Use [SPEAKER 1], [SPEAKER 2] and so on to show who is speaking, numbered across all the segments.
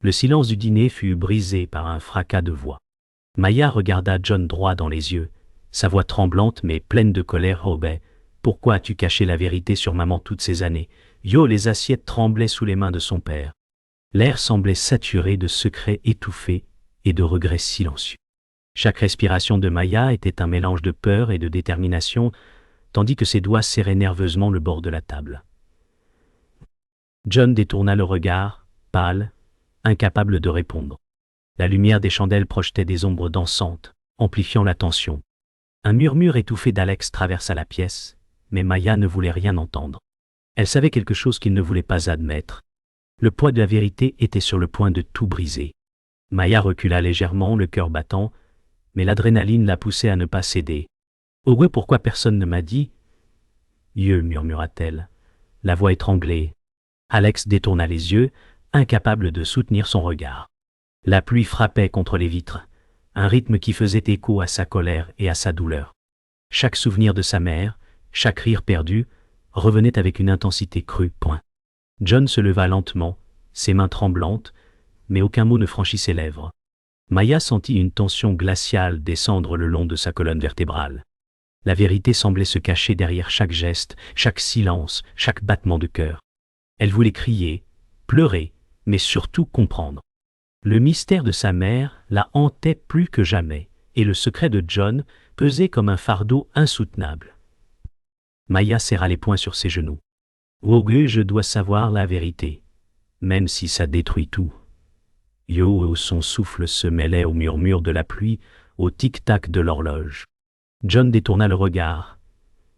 [SPEAKER 1] Le silence du dîner fut brisé par un fracas de voix. Maya regarda John droit dans les yeux, sa voix tremblante mais pleine de colère. « Oh ben, pourquoi as-tu caché la vérité sur maman toutes ces années ?» Yo, les assiettes tremblaient sous les mains de son père. L'air semblait saturé de secrets étouffés et de regrets silencieux. Chaque respiration de Maya était un mélange de peur et de détermination, tandis que ses doigts serraient nerveusement le bord de la table. John détourna le regard, pâle, incapable de répondre. La lumière des chandelles projetait des ombres dansantes, amplifiant la tension. Un murmure étouffé d'Alex traversa la pièce, mais Maya ne voulait rien entendre. Elle savait quelque chose qu'il ne voulait pas admettre. Le poids de la vérité était sur le point de tout briser. Maya recula légèrement, le cœur battant, mais l'adrénaline la poussait à ne pas céder. « Oh ouais, pourquoi personne ne m'a dit ?»« murmura-t-elle, la voix étranglée. Alex détourna les yeux, incapable de soutenir son regard. La pluie frappait contre les vitres, un rythme qui faisait écho à sa colère et à sa douleur. Chaque souvenir de sa mère, chaque rire perdu, revenait avec une intensité crue. John se leva lentement, ses mains tremblantes, mais aucun mot ne franchit ses lèvres. Maya sentit une tension glaciale descendre le long de sa colonne vertébrale. La vérité semblait se cacher derrière chaque geste, chaque silence, chaque battement de cœur. Elle voulait crier, pleurer, mais surtout comprendre. Le mystère de sa mère la hantait plus que jamais, et le secret de John pesait comme un fardeau insoutenable. Maya serra les poings sur ses genoux. « Oh, je dois savoir la vérité, même si ça détruit tout. » Son souffle se mêlait au murmure de la pluie, au tic-tac de l'horloge. John détourna le regard,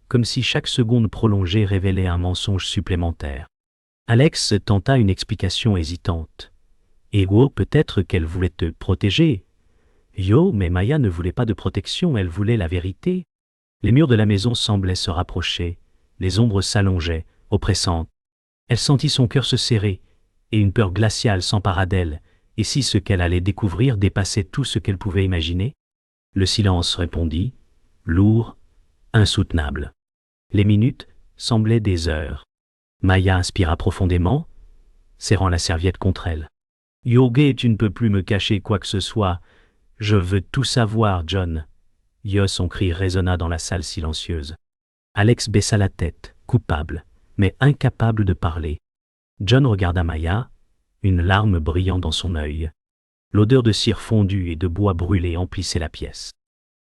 [SPEAKER 1] comme si chaque seconde prolongée révélait un mensonge supplémentaire. Alex tenta une explication hésitante. « Peut-être qu'elle voulait te protéger. » Mais Maya ne voulait pas de protection, elle voulait la vérité. Les murs de la maison semblaient se rapprocher, les ombres s'allongeaient, oppressantes. Elle sentit son cœur se serrer, et une peur glaciale s'empara d'elle, et si ce qu'elle allait découvrir dépassait tout ce qu'elle pouvait imaginer? Le silence répondit, lourd, insoutenable. Les minutes semblaient des heures. Maya inspira profondément, serrant la serviette contre elle. « Tu ne peux plus me cacher quoi que ce soit. Je veux tout savoir, John. » Son cri résonna dans la salle silencieuse. Alex baissa la tête, coupable, mais incapable de parler. John regarda Maya, une larme brillant dans son œil. L'odeur de cire fondue et de bois brûlé emplissait la pièce.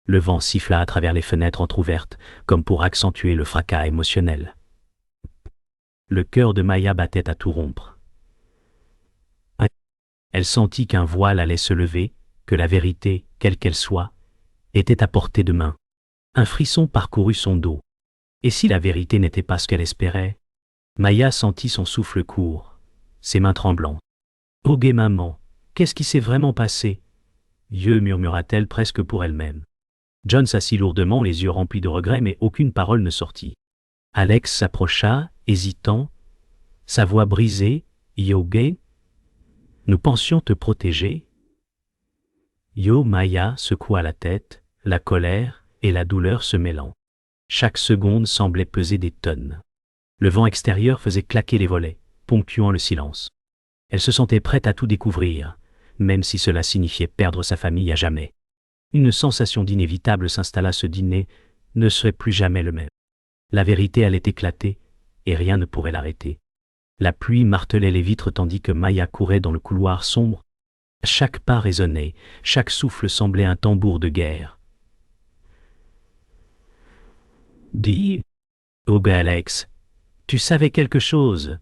[SPEAKER 1] Le vent siffla à travers les fenêtres entr'ouvertes, comme pour accentuer le fracas émotionnel. Le cœur de Maya battait à tout rompre. Elle sentit qu'un voile allait se lever, que la vérité, quelle qu'elle soit, était à portée de main. Un frisson parcourut son dos. Et si la vérité n'était pas ce qu'elle espérait? Maya sentit son souffle court, ses mains tremblantes. « Oh maman, qu'est-ce qui s'est vraiment passé ?» murmura-t-elle presque pour elle-même. John s'assit lourdement, les yeux remplis de regret, mais aucune parole ne sortit. Alex s'approcha, hésitant, sa voix brisée. « nous pensions te protéger. » Maya secoua la tête, la colère et la douleur se mêlant. Chaque seconde semblait peser des tonnes. Le vent extérieur faisait claquer les volets, ponctuant le silence. Elle se sentait prête à tout découvrir, même si cela signifiait perdre sa famille à jamais. Une sensation d'inévitable s'installa, ce dîner ne serait plus jamais le même. La vérité allait éclater, et rien ne pourrait l'arrêter. La pluie martelait les vitres tandis que Maya courait dans le couloir sombre. Chaque pas résonnait, chaque souffle semblait un tambour de guerre. « Dis, Alex, tu savais quelque chose ?»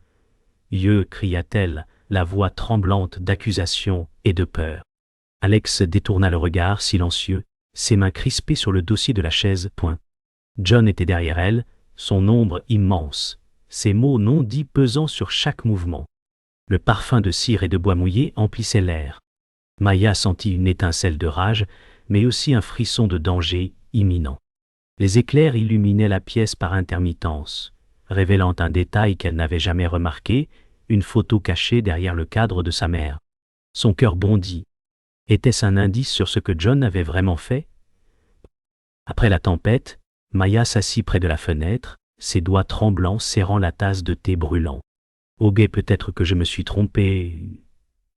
[SPEAKER 1] cria-t-elle, la voix tremblante d'accusation et de peur. Alex détourna le regard, silencieux, ses mains crispées sur le dossier de la chaise. John était derrière elle, son ombre immense, ses mots non dits pesant sur chaque mouvement. Le parfum de cire et de bois mouillé emplissait l'air. Maya sentit une étincelle de rage, mais aussi un frisson de danger imminent. Les éclairs illuminaient la pièce par intermittence, révélant un détail qu'elle n'avait jamais remarqué, une photo cachée derrière le cadre de sa mère. Son cœur bondit. Était-ce un indice sur ce que John avait vraiment fait? Après la tempête, Maya s'assit près de la fenêtre, ses doigts tremblants serrant la tasse de thé brûlant. « Peut-être que je me suis trompée. »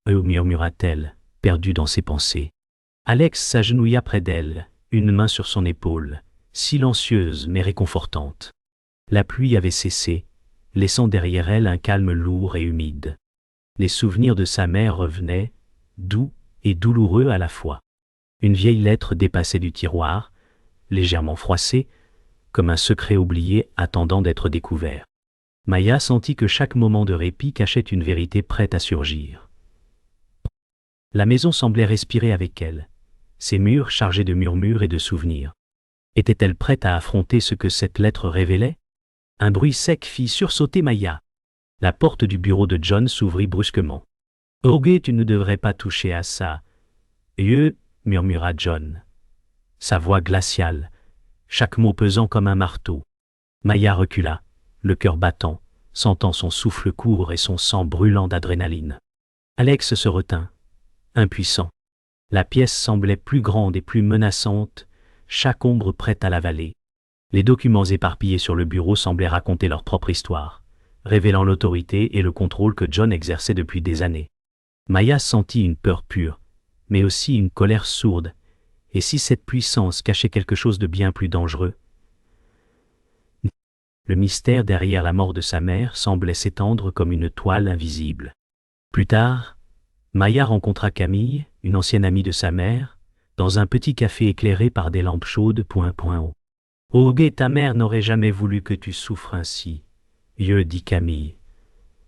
[SPEAKER 1] Murmura-t-elle, perdue dans ses pensées. Alex s'agenouilla près d'elle, une main sur son épaule, silencieuse mais réconfortante. La pluie avait cessé, laissant derrière elle un calme lourd et humide. Les souvenirs de sa mère revenaient, doux et douloureux à la fois. Une vieille lettre dépassait du tiroir, légèrement froissée, comme un secret oublié attendant d'être découvert. Maya sentit que chaque moment de répit cachait une vérité prête à surgir. La maison semblait respirer avec elle, ses murs chargés de murmures et de souvenirs. Était-elle prête à affronter ce que cette lettre révélait? Un bruit sec fit sursauter Maya. La porte du bureau de John s'ouvrit brusquement. « Auguste, tu ne devrais pas toucher à ça. »« murmura John. Sa voix glaciale, chaque mot pesant comme un marteau. Maya recula, le cœur battant, sentant son souffle court et son sang brûlant d'adrénaline. Alex se retint, impuissant. La pièce semblait plus grande et plus menaçante, chaque ombre prête à l'avaler. Les documents éparpillés sur le bureau semblaient raconter leur propre histoire, révélant l'autorité et le contrôle que John exerçait depuis des années. Maya sentit une peur pure, mais aussi une colère sourde. Et si cette puissance cachait quelque chose de bien plus dangereux? Le mystère derrière la mort de sa mère semblait s'étendre comme une toile invisible. Plus tard, Maya rencontra Camille, une ancienne amie de sa mère, dans un petit café éclairé par des lampes chaudes. Auguste, ta mère n'aurait jamais voulu que tu souffres ainsi, dit Camille,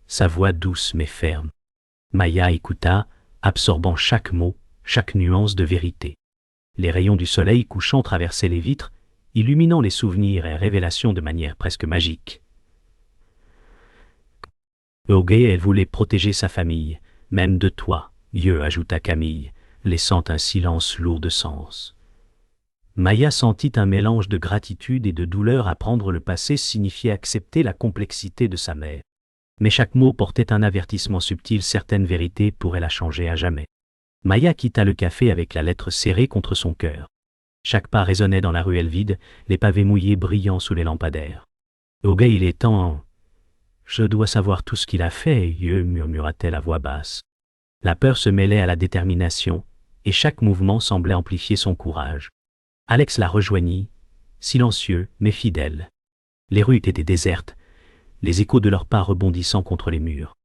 [SPEAKER 1] sa voix douce mais ferme. Maya écouta, absorbant chaque mot, chaque nuance de vérité. Les rayons du soleil couchant traversaient les vitres, illuminant les souvenirs et révélations de manière presque magique. Auguste, elle voulait protéger sa famille, même de toi, ajouta Camille, laissant un silence lourd de sens. Maya sentit un mélange de gratitude et de douleur. Apprendre le passé signifiait accepter la complexité de sa mère. Mais chaque mot portait un avertissement subtil, certaines vérités pourraient la changer à jamais. Maya quitta le café avec la lettre serrée contre son cœur. Chaque pas résonnait dans la ruelle vide, les pavés mouillés brillant sous les lampadaires. Auguste, il est temps. Je dois savoir tout ce qu'il a fait, murmura-t-elle à voix basse. La peur se mêlait à la détermination, et chaque mouvement semblait amplifier son courage. Alex la rejoignit, silencieux mais fidèle. Les rues étaient désertes, les échos de leurs pas rebondissant contre les murs.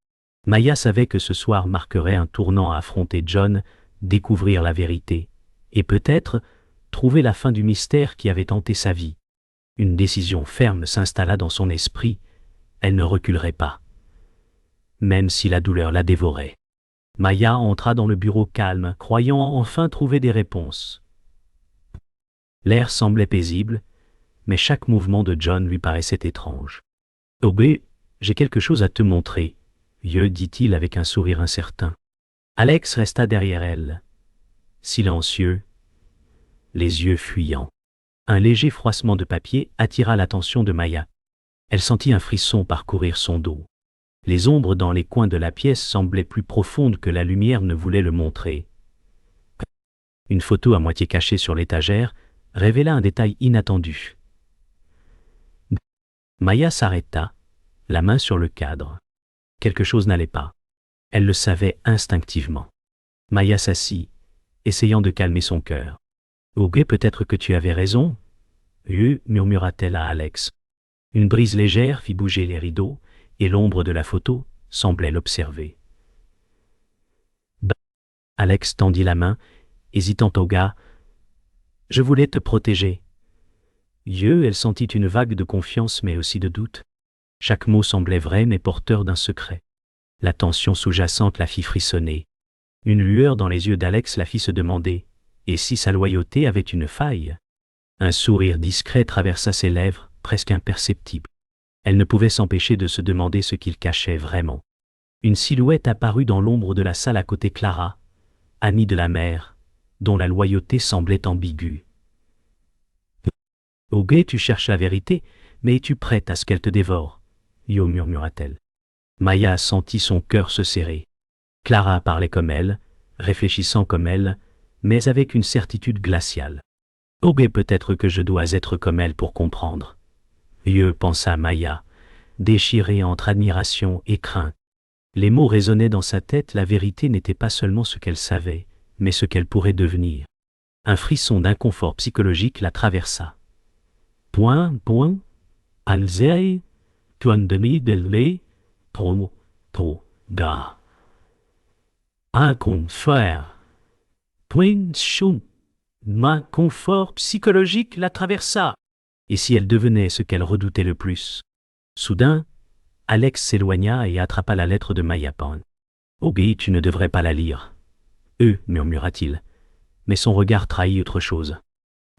[SPEAKER 1] Maya savait que ce soir marquerait un tournant à affronter John, découvrir la vérité, et peut-être trouver la fin du mystère qui avait hanté sa vie. Une décision ferme s'installa dans son esprit, elle ne reculerait pas. Même si la douleur la dévorait. Maya entra dans le bureau calme, croyant enfin trouver des réponses. L'air semblait paisible, mais chaque mouvement de John lui paraissait étrange. « Auguste, j'ai quelque chose à te montrer », dit-il avec un sourire incertain. Alex resta derrière elle, silencieux, les yeux fuyants. Un léger froissement de papier attira l'attention de Maya. Elle sentit un frisson parcourir son dos. Les ombres dans les coins de la pièce semblaient plus profondes que la lumière ne voulait le montrer. Une photo à moitié cachée sur l'étagère révéla un détail inattendu. Maya s'arrêta, la main sur le cadre. Quelque chose n'allait pas. Elle le savait instinctivement. Maya s'assit, essayant de calmer son cœur. « Auguste, peut-être que tu avais raison, » murmura-t-elle à Alex. Une brise légère fit bouger les rideaux, et l'ombre de la photo semblait l'observer. Alex tendit la main, hésitant au gars. « Je voulais te protéger. » Elle sentit une vague de confiance mais aussi de doute. Chaque mot semblait vrai mais porteur d'un secret. La tension sous-jacente la fit frissonner. Une lueur dans les yeux d'Alex la fit se demander « Et si sa loyauté avait une faille ?» Un sourire discret traversa ses lèvres, presque imperceptible. Elle ne pouvait s'empêcher de se demander ce qu'il cachait vraiment. Une silhouette apparut dans l'ombre de la salle à côté. Clara, amie de la mère, dont la loyauté semblait ambiguë. « Auguste, tu cherches la vérité, mais es-tu prête à ce qu'elle te dévore ?» murmura-t-elle. Maya sentit son cœur se serrer. Clara parlait comme elle, réfléchissant comme elle, mais avec une certitude glaciale. « Auguste, peut-être que je dois être comme elle pour comprendre. » pensa Maya, déchirée entre admiration et crainte. Les mots résonnaient dans sa tête, la vérité n'était pas seulement ce qu'elle savait, mais ce qu'elle pourrait devenir. Un frisson d'inconfort psychologique la traversa. Point, alzei, tuan demi delé, trop, da. Un confort. Point chum. Un confort psychologique la traversa. Et si elle devenait ce qu'elle redoutait le plus? Soudain, Alex s'éloigna et attrapa la lettre de Mayapan. « Ogi, tu ne devrais pas la lire. »« murmura-t-il. Mais son regard trahit autre chose.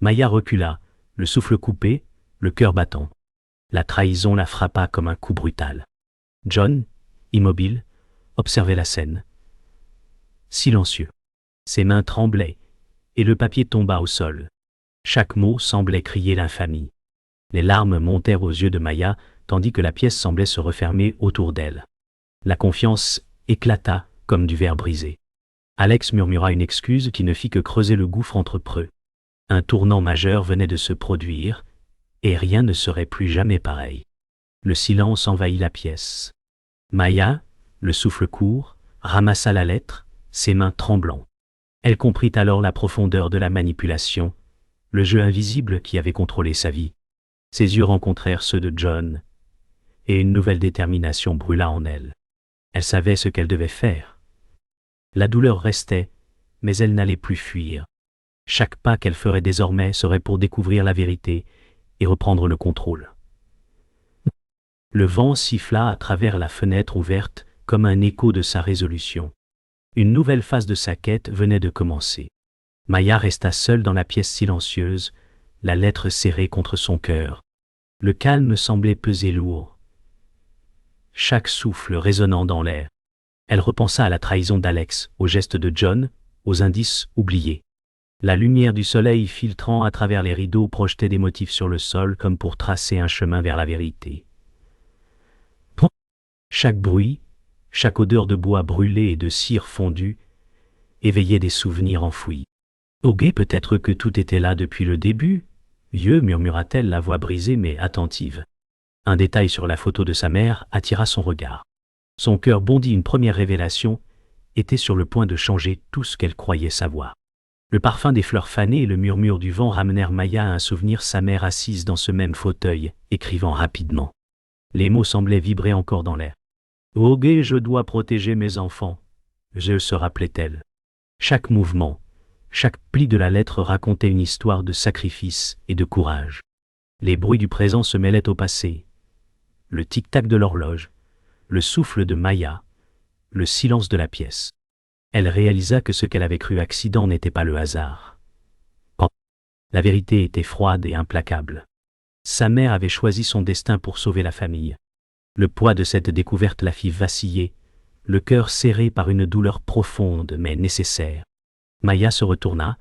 [SPEAKER 1] Maya recula, le souffle coupé, le cœur battant. La trahison la frappa comme un coup brutal. John, immobile, observait la scène. Silencieux. Ses mains tremblaient, et le papier tomba au sol. Chaque mot semblait crier l'infamie. Les larmes montèrent aux yeux de Maya, tandis que la pièce semblait se refermer autour d'elle. La confiance éclata comme du verre brisé. Alex murmura une excuse qui ne fit que creuser le gouffre entre eux. Un tournant majeur venait de se produire, et rien ne serait plus jamais pareil. Le silence envahit la pièce. Maya, le souffle court, ramassa la lettre, ses mains tremblant. Elle comprit alors la profondeur de la manipulation, le jeu invisible qui avait contrôlé sa vie. Ses yeux rencontrèrent ceux de John, et une nouvelle détermination brûla en elle. Elle savait ce qu'elle devait faire. La douleur restait, mais elle n'allait plus fuir. Chaque pas qu'elle ferait désormais serait pour découvrir la vérité et reprendre le contrôle. Le vent siffla à travers la fenêtre ouverte comme un écho de sa résolution. Une nouvelle phase de sa quête venait de commencer. Maya resta seule dans la pièce silencieuse, la lettre serrée contre son cœur. Le calme semblait peser lourd. Chaque souffle résonnant dans l'air. Elle repensa à la trahison d'Alex, aux gestes de John, aux indices oubliés. La lumière du soleil filtrant à travers les rideaux projetait des motifs sur le sol comme pour tracer un chemin vers la vérité. Chaque bruit, chaque odeur de bois brûlé et de cire fondue, éveillait des souvenirs enfouis. Ok, peut-être que tout était là depuis le début, vieux, murmura-t-elle, la voix brisée mais attentive. Un détail sur la photo de sa mère attira son regard. Son cœur bondit, une première révélation était sur le point de changer tout ce qu'elle croyait savoir. Le parfum des fleurs fanées et le murmure du vent ramenèrent Maya à un souvenir, sa mère assise dans ce même fauteuil, écrivant rapidement. Les mots semblaient vibrer encore dans l'air. « Ok, je dois protéger mes enfants », se rappelait-elle. Chaque mouvement, chaque pli de la lettre racontait une histoire de sacrifice et de courage. Les bruits du présent se mêlaient au passé. Le tic-tac de l'horloge, le souffle de Maya, le silence de la pièce. Elle réalisa que ce qu'elle avait cru accident n'était pas le hasard. La vérité était froide et implacable. Sa mère avait choisi son destin pour sauver la famille. Le poids de cette découverte la fit vaciller, le cœur serré par une douleur profonde mais nécessaire. Maya se retourna,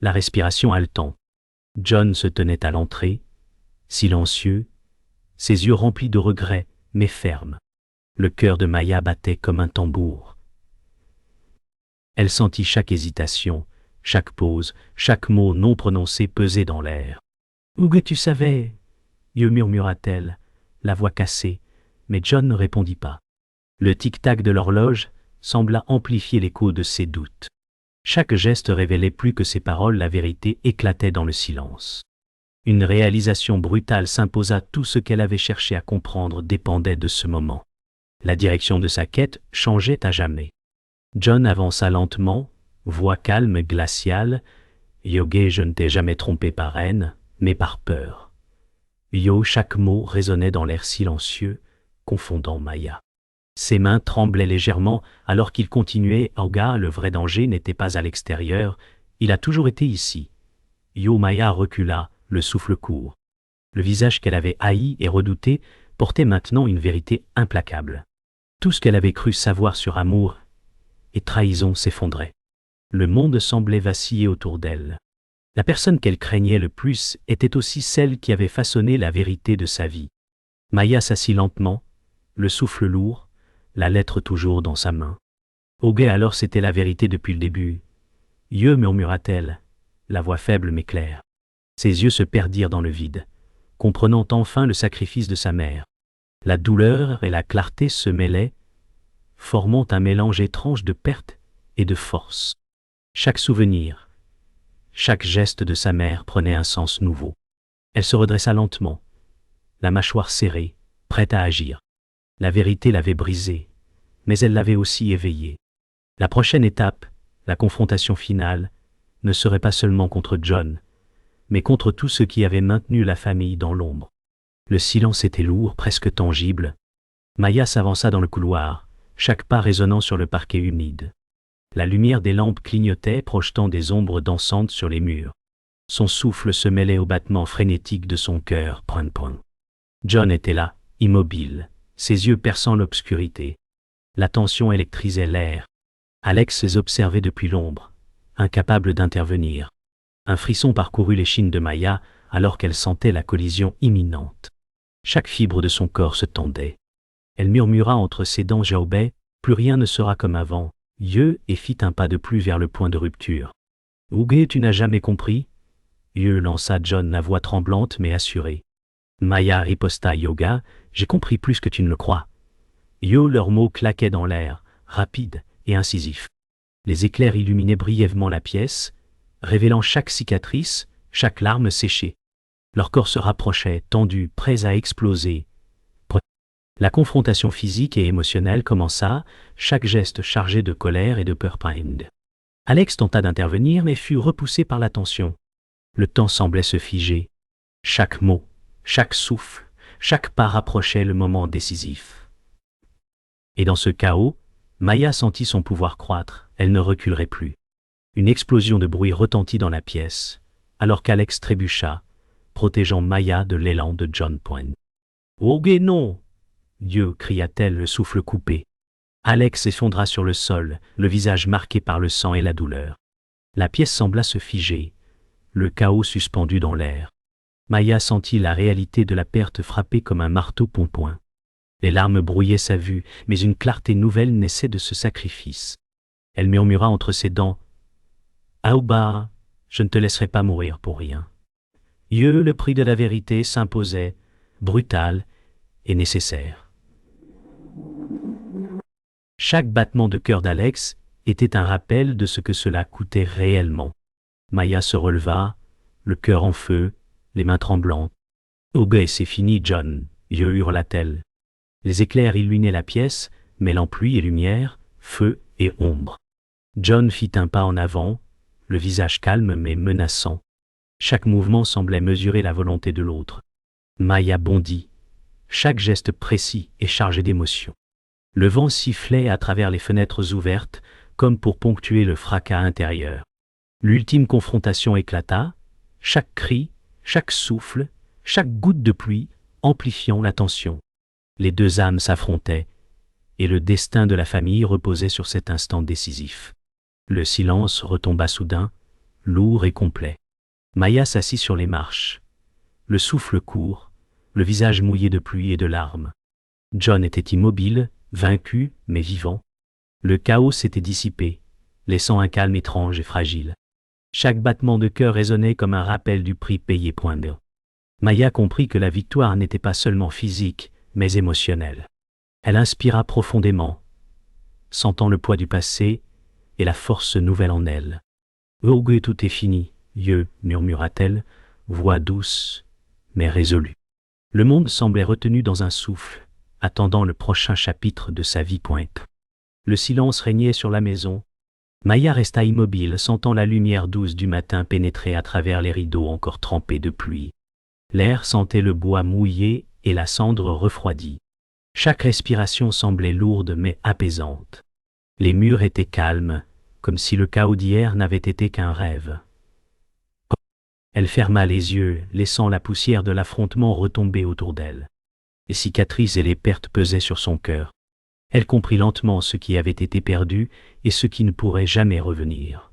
[SPEAKER 1] la respiration haletant. John se tenait à l'entrée, silencieux, ses yeux remplis de regrets mais fermes. Le cœur de Maya battait comme un tambour. Elle sentit chaque hésitation, chaque pause, chaque mot non prononcé peser dans l'air. « Où que tu savais ?» murmura-t-elle, la voix cassée, mais John ne répondit pas. Le tic-tac de l'horloge sembla amplifier l'écho de ses doutes. Chaque geste révélait plus que ses paroles, la vérité éclatait dans le silence. Une réalisation brutale s'imposa, tout ce qu'elle avait cherché à comprendre dépendait de ce moment. La direction de sa quête changeait à jamais. John avança lentement, voix calme, glaciale. « Yoge, je ne t'ai jamais trompé par haine, mais par peur. » Yo, chaque mot résonnait dans l'air silencieux, confondant Maya. Ses mains tremblaient légèrement alors qu'il continuait. « Oga, le vrai danger n'était pas à l'extérieur, il a toujours été ici. » Yo, Maya recula, le souffle court. Le visage qu'elle avait haï et redouté portait maintenant une vérité implacable. Tout ce qu'elle avait cru savoir sur amour et trahison s'effondrait. Le monde semblait vaciller autour d'elle. La personne qu'elle craignait le plus était aussi celle qui avait façonné la vérité de sa vie. Maya s'assit lentement, le souffle lourd, la lettre toujours dans sa main. Ok, alors c'était la vérité depuis le début. Yeux, murmura-t-elle, la voix faible mais claire. Ses yeux se perdirent dans le vide, comprenant enfin le sacrifice de sa mère. La douleur et la clarté se mêlaient, formant un mélange étrange de perte et de force. Chaque souvenir, chaque geste de sa mère prenait un sens nouveau. Elle se redressa lentement, la mâchoire serrée, prête à agir. La vérité l'avait brisée, mais elle l'avait aussi éveillée. La prochaine étape, la confrontation finale, ne serait pas seulement contre John, mais contre tous ceux qui avaient maintenu la famille dans l'ombre. Le silence était lourd, presque tangible. Maya s'avança dans le couloir, chaque pas résonnant sur le parquet humide. La lumière des lampes clignotait, projetant des ombres dansantes sur les murs. Son souffle se mêlait au battement frénétique de son cœur. John était là, immobile, ses yeux perçant l'obscurité. La tension électrisait l'air. Alex les observait depuis l'ombre, incapable d'intervenir. Un frisson parcourut l'échine de Maya alors qu'elle sentait la collision imminente. Chaque fibre de son corps se tendait. Elle murmura entre ses dents: Jaobei, plus rien ne sera comme avant. Et fit un pas de plus vers le point de rupture. Ouge, tu n'as jamais compris? Lança John, la voix tremblante mais assurée. Maya riposta: Yoga, j'ai compris plus que tu ne le crois. Leurs mots claquaient dans l'air, rapides et incisifs. Les éclairs illuminaient brièvement la pièce, révélant chaque cicatrice, chaque larme séchée. Leurs corps se rapprochaient, tendus, prêts à exploser. La confrontation physique et émotionnelle commença, chaque geste chargé de colère et de peur. Alex tenta d'intervenir mais fut repoussé par la tension. Le temps semblait se figer. Chaque mot, chaque souffle, chaque pas rapprochait le moment décisif. Et dans ce chaos, Maya sentit son pouvoir croître, elle ne reculerait plus. Une explosion de bruit retentit dans la pièce, alors qu'Alex trébucha, protégeant Maya de l'élan de John. Ouge, non! Dieu, cria-t-elle, le souffle coupé. Alex s'effondra sur le sol, le visage marqué par le sang et la douleur. La pièce sembla se figer, le chaos suspendu dans l'air. Maya sentit la réalité de la perte frapper comme un marteau pompoint. Les larmes brouillaient sa vue, mais une clarté nouvelle naissait de ce sacrifice. Elle murmura entre ses dents: Aouba, je ne te laisserai pas mourir pour rien. Le prix de la vérité s'imposait, brutal et nécessaire. Chaque battement de cœur d'Alex était un rappel de ce que cela coûtait réellement. Maya se releva, le cœur en feu, les mains tremblantes. Ouge, c'est fini, John, hurla-t-elle. Les éclairs illuminaient la pièce, mêlant pluie et lumière, feu et ombre. John fit un pas en avant, le visage calme mais menaçant. Chaque mouvement semblait mesurer la volonté de l'autre. Maya bondit, chaque geste précis et chargé d'émotion. Le vent sifflait à travers les fenêtres ouvertes, comme pour ponctuer le fracas intérieur. L'ultime confrontation éclata, chaque cri, chaque souffle, chaque goutte de pluie, amplifiant la tension. Les deux âmes s'affrontaient, et le destin de la famille reposait sur cet instant décisif. Le silence retomba soudain, lourd et complet. Maya s'assit sur les marches. Le souffle court, le visage mouillé de pluie et de larmes. John était immobile, vaincu, mais vivant. Le chaos s'était dissipé, laissant un calme étrange et fragile. Chaque battement de cœur résonnait comme un rappel du prix payé. Maya comprit que la victoire n'était pas seulement physique, mais émotionnelle. Elle inspira profondément, sentant le poids du passé et la force nouvelle en elle. « Ouge, tout est fini, murmura-t-elle, voix douce, mais résolue. Le monde semblait retenu dans un souffle, attendant le prochain chapitre de sa vie. Le silence régnait sur la maison. Maya resta immobile, sentant la lumière douce du matin pénétrer à travers les rideaux encore trempés de pluie. L'air sentait le bois mouillé et la cendre refroidie. Chaque respiration semblait lourde mais apaisante. Les murs étaient calmes, comme si le chaos d'hier n'avait été qu'un rêve. Elle ferma les yeux, laissant la poussière de l'affrontement retomber autour d'elle. Les cicatrices et les pertes pesaient sur son cœur. Elle comprit lentement ce qui avait été perdu et ce qui ne pourrait jamais revenir.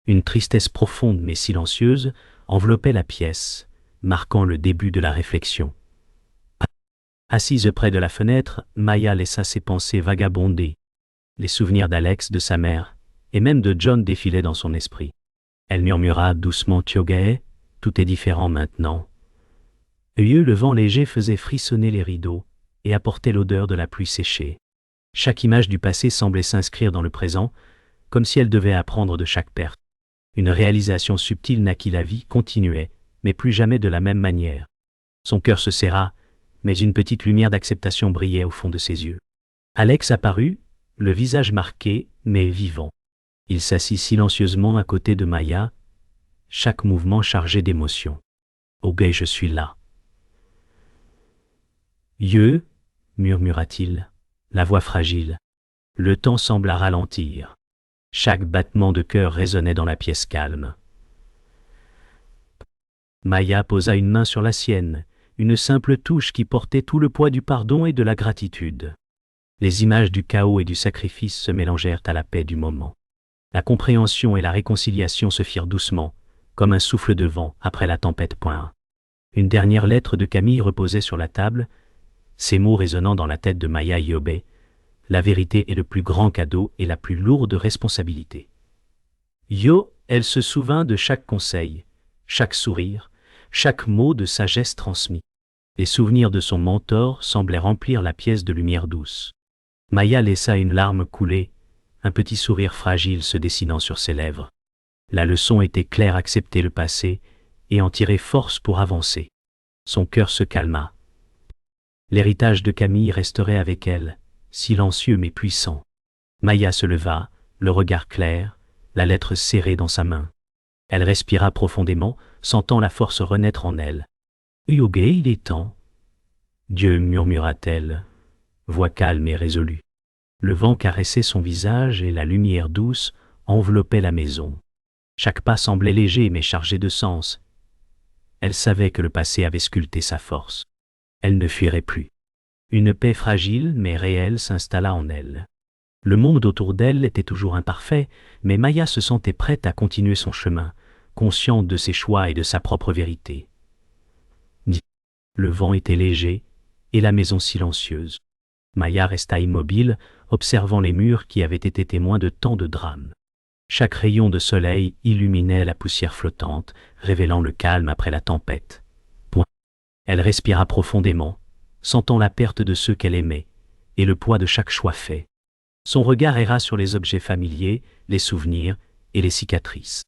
[SPEAKER 1] Une tristesse profonde mais silencieuse enveloppait la pièce, marquant le début de la réflexion. Assise près de la fenêtre, Maya laissa ses pensées vagabonder. Les souvenirs d'Alex, de sa mère, et même de John défilaient dans son esprit. Elle murmura doucement: Tiogae, tout est différent maintenant. Le vent léger faisait frissonner les rideaux, et apportait l'odeur de la pluie séchée. Chaque image du passé semblait s'inscrire dans le présent, comme si elle devait apprendre de chaque perte. Une réalisation subtile naquit, la vie continuait, mais plus jamais de la même manière. Son cœur se serra, mais une petite lumière d'acceptation brillait au fond de ses yeux. Alex apparut, le visage marqué, mais vivant. Il s'assit silencieusement à côté de Maya, chaque mouvement chargé d'émotion. « Ok, je suis là. »« Yeux » murmura-t-il, la voix fragile. Le temps sembla ralentir. Chaque battement de cœur résonnait dans la pièce calme. Maya posa une main sur la sienne, une simple touche qui portait tout le poids du pardon et de la gratitude. Les images du chaos et du sacrifice se mélangèrent à la paix du moment. La compréhension et la réconciliation se firent doucement, comme un souffle de vent après la tempête. Une dernière lettre de Camille reposait sur la table, ces mots résonnant dans la tête de Maya Yobé. La vérité est le plus grand cadeau et la plus lourde responsabilité. Elle se souvint de chaque conseil, chaque sourire, chaque mot de sagesse transmis. Les souvenirs de son mentor semblaient remplir la pièce de lumière douce. Maya laissa une larme couler, un petit sourire fragile se dessinant sur ses lèvres. La leçon était claire: accepter le passé et en tirer force pour avancer. Son cœur se calma. L'héritage de Camille resterait avec elle, silencieux mais puissant. Maya se leva, le regard clair, la lettre serrée dans sa main. Elle respira profondément, sentant la force renaître en elle. « Yoge, il est temps. » Dieu, murmura-t-elle, voix calme et résolue. Le vent caressait son visage et la lumière douce enveloppait la maison. Chaque pas semblait léger mais chargé de sens. Elle savait que le passé avait sculpté sa force. Elle ne fuirait plus. Une paix fragile mais réelle s'installa en elle. Le monde autour d'elle était toujours imparfait, mais Maya se sentait prête à continuer son chemin, consciente de ses choix et de sa propre vérité. Le vent était léger et la maison silencieuse. Maya resta immobile, observant les murs qui avaient été témoins de tant de drames. Chaque rayon de soleil illuminait la poussière flottante, révélant le calme après la tempête. Elle respira profondément, sentant la perte de ceux qu'elle aimait, et le poids de chaque choix fait. Son regard erra sur les objets familiers, les souvenirs et les cicatrices.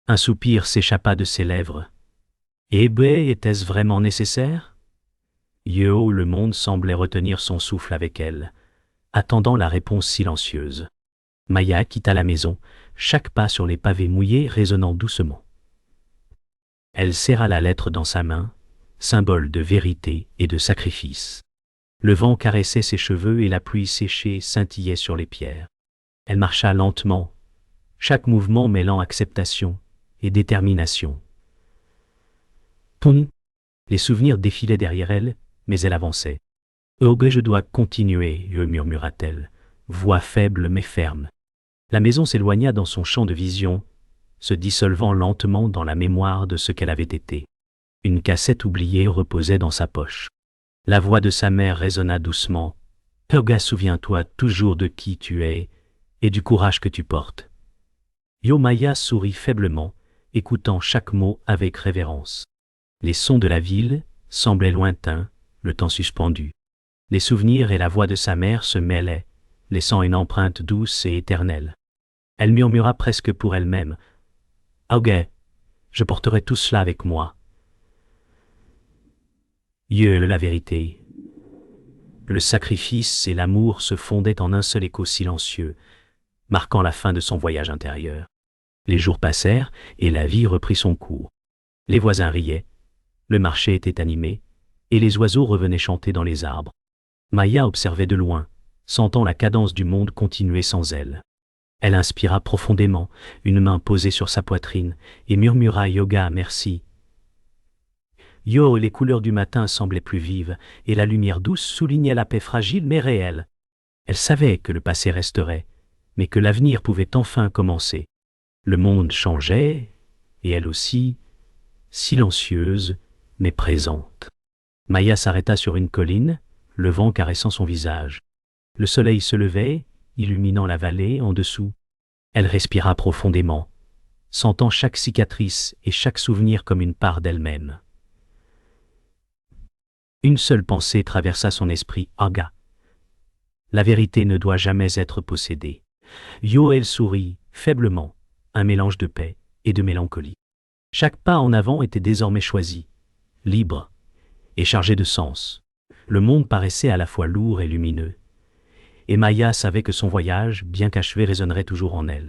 [SPEAKER 1] Un soupir s'échappa de ses lèvres. Était-ce vraiment nécessaire? Le monde semblait retenir son souffle avec elle, attendant la réponse silencieuse. Maya quitta la maison, chaque pas sur les pavés mouillés résonnant doucement. Elle serra la lettre dans sa main, symbole de vérité et de sacrifice. Le vent caressait ses cheveux et la pluie séchée scintillait sur les pierres. Elle marcha lentement, chaque mouvement mêlant acceptation et détermination. Les souvenirs défilaient derrière elle, mais elle avançait. « Je dois continuer » murmura-t-elle, voix faible mais ferme. La maison s'éloigna dans son champ de vision, se dissolvant lentement dans la mémoire de ce qu'elle avait été. Une cassette oubliée reposait dans sa poche. La voix de sa mère résonna doucement. « souviens-toi toujours de qui tu es et du courage que tu portes. » Maya sourit faiblement, écoutant chaque mot avec révérence. Les sons de la ville semblaient lointains, le temps suspendu. Les souvenirs et la voix de sa mère se mêlaient, laissant une empreinte douce et éternelle. Elle murmura presque pour elle-même. « je porterai tout cela avec moi. » La vérité. Le sacrifice et l'amour se fondaient en un seul écho silencieux, marquant la fin de son voyage intérieur. Les jours passèrent et la vie reprit son cours. Les voisins riaient, le marché était animé, et les oiseaux revenaient chanter dans les arbres. Maya observait de loin, sentant la cadence du monde continuer sans elle. Elle inspira profondément, une main posée sur sa poitrine, et murmura « Yoga, merci ». Les couleurs du matin semblaient plus vives, et la lumière douce soulignait la paix fragile mais réelle. Elle savait que le passé resterait, mais que l'avenir pouvait enfin commencer. Le monde changeait, et elle aussi, silencieuse, mais présente. Maya s'arrêta sur une colline, le vent caressant son visage. Le soleil se levait, illuminant la vallée en dessous. Elle respira profondément, sentant chaque cicatrice et chaque souvenir comme une part d'elle-même. Une seule pensée traversa son esprit, Aga. La vérité ne doit jamais être possédée. Yoel sourit, faiblement, un mélange de paix et de mélancolie. Chaque pas en avant était désormais choisi, libre et chargé de sens. Le monde paraissait à la fois lourd et lumineux, et Maya savait que son voyage, bien qu'achevé, résonnerait toujours en elle.